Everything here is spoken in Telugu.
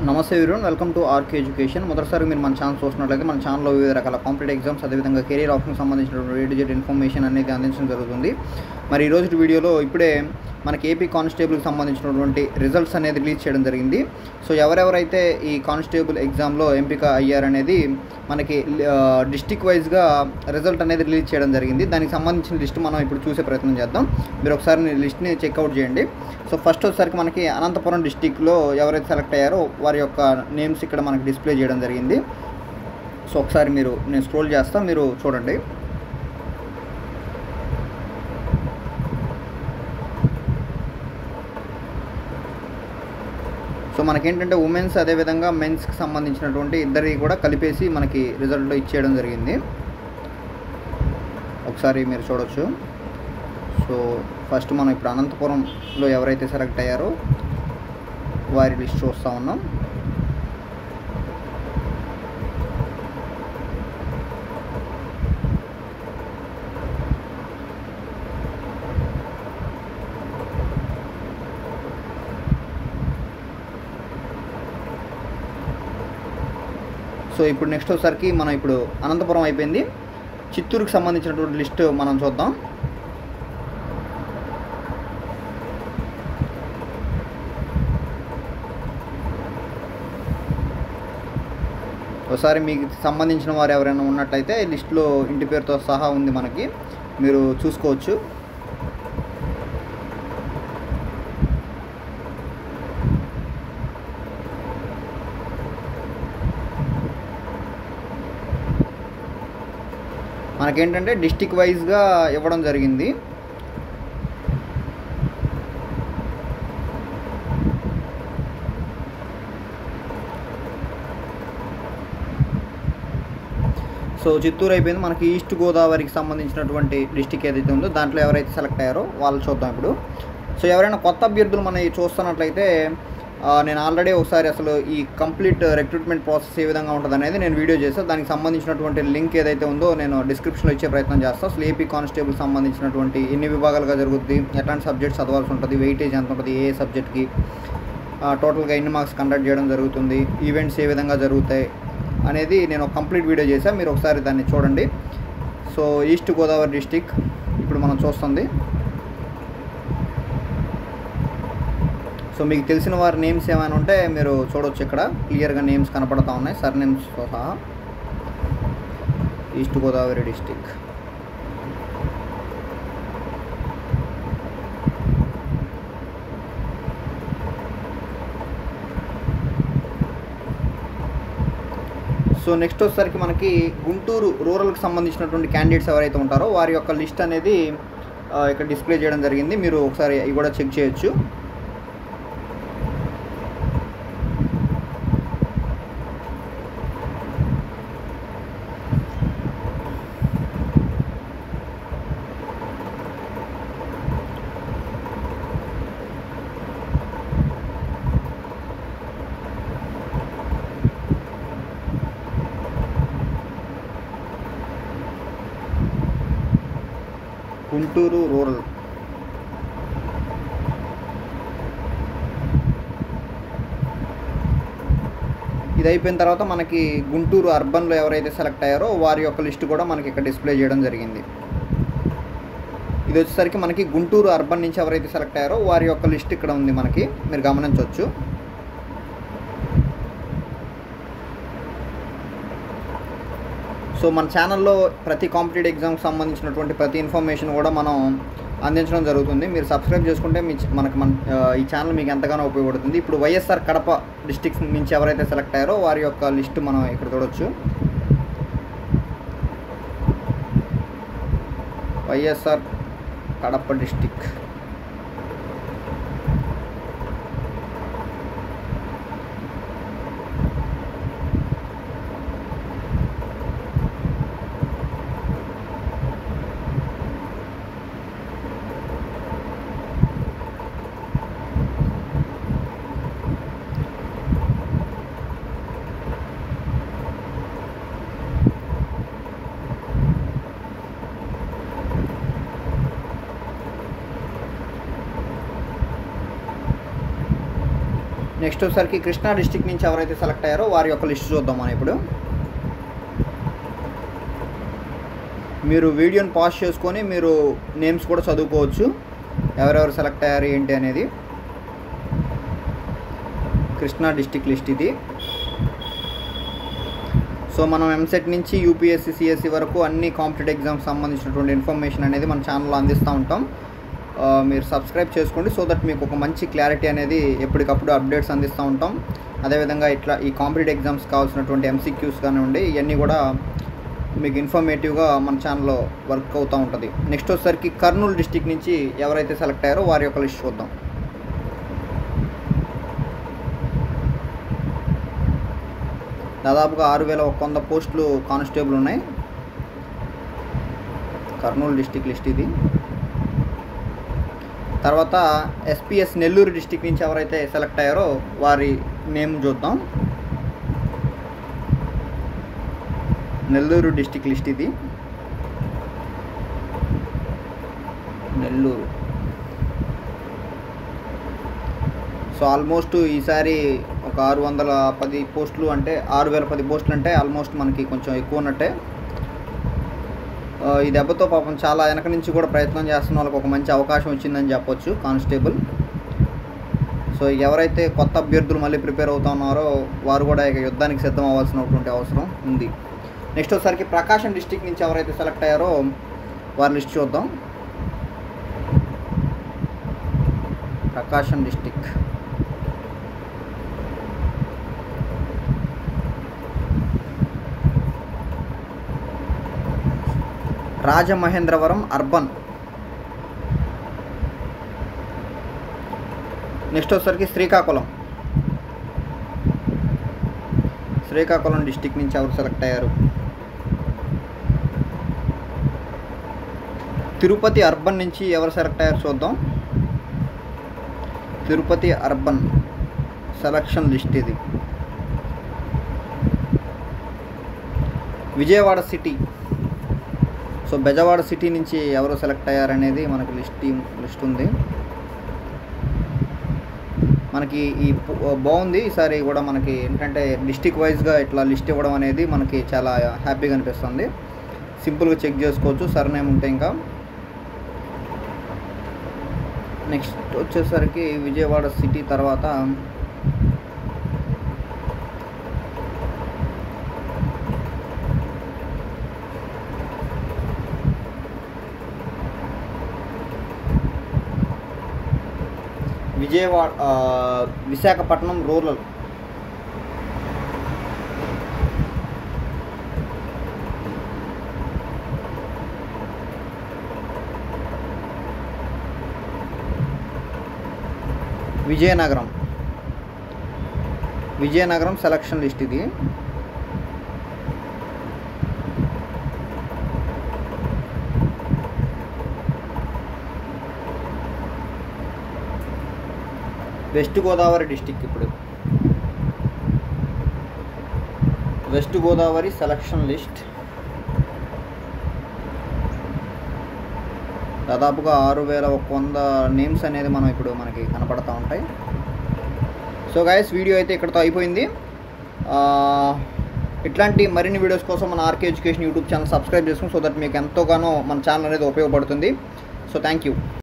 నమస్తే everyone, welcome to RK education. మొదటిసారి మీరు మన ఛానల్ చూస్తున్నట్లయితే మన ఛానల్లో వివిధ రకాల కాంపిటేటివ్ ఎగ్జామ్స్ అదేవిధంగా కెరీర్ ఆప్షన్కి సంబంధించినటువంటి ఏ టు జెడ్ ఇన్ఫర్మేషన్ అనేది అందించడం జరుగుతుంది. మరి ఈరోజు వీడియోలో ఇప్పుడే మనకి ఏపీ కానిస్టేబుల్కి సంబంధించినటువంటి రిజల్ట్స్ అనేది రిలీజ్ చేయడం జరిగింది. సో ఎవరెవరైతే ఈ కానిస్టేబుల్ ఎగ్జామ్లో ఎంపిక అయ్యారనేది మనకి డిస్టిక్ వైజ్గా రిజల్ట్ అనేది రిలీజ్ చేయడం జరిగింది. దానికి సంబంధించిన లిస్ట్ మనం ఇప్పుడు చూసే ప్రయత్నం చేద్దాం. మీరు ఒకసారి లిస్ట్ని చెక్అవుట్ చేయండి. సో ఫస్ట్ వచ్చేసరికి మనకి అనంతపురం డిస్టిక్లో ఎవరైతే సెలెక్ట్ అయ్యారో వారి యొక్క నేమ్స్ ఇక్కడ మనకి డిస్ప్లే చేయడం జరిగింది. సో ఒకసారి నేను స్క్రోల్ చేస్తాను, మీరు చూడండి. సో మనకేంటంటే ఉమెన్స్ అదేవిధంగా మెన్స్కి సంబంధించినటువంటి ఇద్దరికి కూడా కలిపేసి మనకి రిజల్ట్ ఇచ్చేయడం జరిగింది. ఒకసారి మీరు చూడొచ్చు. సో ఫస్ట్ మనం ఇప్పుడు అనంతపురంలో ఎవరైతే సెలెక్ట్ అయ్యారో వారి లిస్ట్ చూస్తూ ఉన్నాం. సో ఇప్పుడు నెక్స్ట్ వచ్చేసరికి మనం ఇప్పుడు అనంతపురం అయిపోయింది. చిత్తూరుకి సంబంధించినటువంటి లిస్ట్ మనం చూద్దాం. ఒకసారి మీకు సంబంధించిన వారు ఎవరైనా ఉన్నట్లయితే లిస్టులో ఇంటి పేరుతో సహా ఉంది, మనకి మీరు చూసుకోవచ్చు. మనకేంటంటే డిస్టిక్ వైజ్గా ఇవ్వడం జరిగింది. సో చిత్తూరు అయిపోయింది. మనకి ఈస్ట్ గోదావరికి సంబంధించినటువంటి డిస్టిక్ ఏదైతే ఉందో దాంట్లో ఎవరైతే సెలెక్ట్ అయ్యారో వాళ్ళు చూద్దాం ఇప్పుడు. సో ఎవరైనా కొత్త అభ్యర్థులు మనం చూస్తున్నట్లయితే నేను ఆల్రెడీ ఒకసారి అసలు ఈ కంప్లీట్ రిక్రూట్మెంట్ ప్రాసెస్ ఏ విధంగా ఉంటుంది అనేది నేను వీడియో చేస్తాను. దానికి సంబంధించినటువంటి లింక్ ఏదైతే ఉందో నేను డిస్క్రిప్షన్లో ఇచ్చే ప్రయత్నం చేస్తాను. అసలు ఏపీ కానిస్టేబుల్ సంబంధించినటువంటి ఎన్ని విభాగాలుగా జరుగుతుంది, ఎట్లాంటి సబ్జెక్ట్స్ చదవాల్సి ఉంటుంది, వెయిటేజ్ ఎంత ఉంటుంది, ఏ సబ్జెక్ట్కి టోటల్గా ఎన్ని మార్క్స్ కండక్ట్ చేయడం జరుగుతుంది, ఈవెంట్స్ ఏ విధంగా జరుగుతాయి అనేది నేను ఒక కంప్లీట్ వీడియో చేశాను. మీరు ఒకసారి దాన్ని చూడండి. సో ఈస్ట్ గోదావరి డిస్టిక్ ఇప్పుడు మనం చూస్తుంది. సో మీకు తెలిసిన వారి నేమ్స్ ఏమైనా ఉంటే మీరు చూడవచ్చు. ఇక్కడ క్లియర్గా నేమ్స్ కనపడతా ఉన్నాయి, సర్ నేమ్స్తో సహా. East Godavari district so next వచ్చేసరికి మనకి గుంటూరు రూరల్కి సంబంధించినటువంటి క్యాండిడేట్స్ ఎవరైతే ఉంటారో వారి యొక్క లిస్ట్ అనేది ఇక్కడ డిస్ప్లే చేయడం జరిగింది. మీరు ఒకసారి ఇవి కూడా చెక్ చేయొచ్చు. గుంటూరు రూరల్ ఇది అయిపోయిన తర్వాత మనకి గుంటూరు అర్బన్లో ఎవరైతే సెలెక్ట్ అయ్యారో వారి యొక్క లిస్ట్ కూడా మనకి ఇక్కడ డిస్ప్లే చేయడం జరిగింది. ఇది వచ్చేసరికి మనకి గుంటూరు అర్బన్ నుంచి ఎవరైతే సెలెక్ట్ అయ్యారో వారి యొక్క లిస్ట్ ఇక్కడ ఉంది, మనకి మీరు గమనించవచ్చు. సో మన ఛానల్లో ప్రతి కాంపిటేటివ్ ఎగ్జామ్కి సంబంధించినటువంటి ప్రతి ఇన్ఫర్మేషన్ కూడా మనం అందించడం జరుగుతుంది. మీరు సబ్స్క్రైబ్ చేసుకుంటే ఈ ఛానల్ మీకు ఎంతగానో ఉపయోగపడుతుంది. ఇప్పుడు వైఎస్ఆర్ కడప డిస్టిక్స్ నుంచి ఎవరైతే సెలెక్ట్ అయ్యారో వారి యొక్క లిస్ట్ మనం ఇక్కడ చూడవచ్చు. వైఎస్ఆర్ కడప డిస్టిక్ నెక్స్ట్ వచ్చేసరికి కృష్ణా డిస్టిక్ నుంచి ఎవరైతే సెలెక్ట్ అయ్యారో వారి యొక్క లిస్ట్ చూద్దాం మనం ఇప్పుడు. మీరు వీడియోని పాజ్ చేసుకొని మీరు నేమ్స్ కూడా చదువుకోవచ్చు, ఎవరెవరు సెలెక్ట్ అయ్యారు ఏంటి అనేది. కృష్ణా డిస్టిక్ లిస్ట్ ఇది. సో మనం ఎంసెట్ నుంచి యూపీఎస్సీ సిఎస్సి వరకు అన్ని కాంపిటేటివ్ ఎగ్జామ్స్ సంబంధించినటువంటి ఇన్ఫర్మేషన్ అనేది మన ఛానల్లో అందిస్తూ ఉంటాం. మీరు సబ్స్క్రైబ్ చేసుకోండి, సో దట్ మీకు ఒక మంచి క్లారిటీ అనేది ఎప్పటికప్పుడు అప్డేట్స్ అందిస్తూ ఉంటాం. అదేవిధంగా ఇట్లా ఈ కాంపిటేటివ్ ఎగ్జామ్స్ కావాల్సినటువంటి ఎంసీక్యూస్ కానివ్వండి, ఇవన్నీ కూడా మీకు ఇన్ఫర్మేటివ్గా మన ఛానల్లో వర్క్ అవుతూ ఉంటుంది. నెక్స్ట్ వచ్చేసరికి కర్నూలు డిస్టిక్ నుంచి ఎవరైతే సెలెక్ట్ అయ్యారో వారి యొక్క లిస్ట్ చూద్దాం. దాదాపుగా 6100 పోస్టులు కానిస్టేబుల్ ఉన్నాయి. కర్నూలు డిస్టిక్ లిస్ట్ ఇది. తర్వాత ఎస్పీఎస్ నెల్లూరు డిస్టిక్ నుంచి ఎవరైతే సెలెక్ట్ అయ్యారో వారి నేమ్ చూద్దాం. నెల్లూరు డిస్టిక్ లిస్ట్ ఇది. నెల్లూరు. సో ఆల్మోస్ట్ ఈసారి ఒక 610 పోస్టులు అంటే 6010 పోస్టులు అంటే ఆల్మోస్ట్ మనకి కొంచెం ఎక్కువ ఉన్నట్టే. ఈ దెబ్బతో పాపం చాలా వెనక నుంచి కూడా ప్రయత్నం చేస్తున్న వాళ్ళకి ఒక మంచి అవకాశం వచ్చిందని చెప్పొచ్చు కానిస్టేబుల్. సో ఎవరైతే కొత్త అభ్యర్థులు మళ్ళీ ప్రిపేర్ అవుతా ఉన్నారో వారు కూడా ఇక యుద్ధానికి సిద్ధం అవ్వాల్సినటువంటి అవసరం ఉంది. నెక్స్ట్ వచ్చేసరికి ప్రకాశం డిస్టిక్ నుంచి ఎవరైతే సెలెక్ట్ అయ్యారో వారి లిస్ట్ చూద్దాం. ప్రకాశం డిస్టిక్. రాజమహేంద్రవరం అర్బన్. నెక్స్ట్ వచ్చేసరికి శ్రీకాకుళం. శ్రీకాకుళం డిస్టిక్ నుంచి ఎవరు సెలెక్ట్ అయ్యారు? తిరుపతి అర్బన్ నుంచి ఎవరు సెలెక్ట్ అయ్యారు చూద్దాం. తిరుపతి అర్బన్ సెలక్షన్ లిస్ట్ ఇది. Vijayawada city. So Bezawada city నుంచి ఎవరు సెలెక్ట్ అయ్యారనేది మనకి లిస్ట్ ఉంది. మనకి ఈ బాగుంది ఈసారి కూడా. మనకి ఏంటంటే డిస్టిక్ వైజ్గా ఇట్లా లిస్ట్ ఇవ్వడం అనేది మనకి చాలా హ్యాపీగా అనిపిస్తుంది. సింపుల్గా చెక్ చేసుకోవచ్చు సర్నేమ్ ఉంటే. ఇంకా నెక్స్ట్ వచ్చేసరికి విజయవాడ సిటీ తర్వాత Visakhapatnam rural. Vizianagaram selection list ఇది. West Godavari district. ఇప్పుడు వెస్ట్ గోదావరి సెలక్షన్ లిస్ట్ దాదాపుగా 6100 నేమ్స్ అనేది మనకి కనపడతా ఉంటాయి. సో గైస్, వీడియో అయితే ఇక్కడతో అయిపోయింది. ఇట్లాంటి మరిన్ని వీడియోస్ కోసం మన RK education YouTube channel subscribe చేసుకోండి, సో దట్ మీకు ఎంతోగానో మన ఛానల్ అనేది ఉపయోగపడుతుంది. So thank you.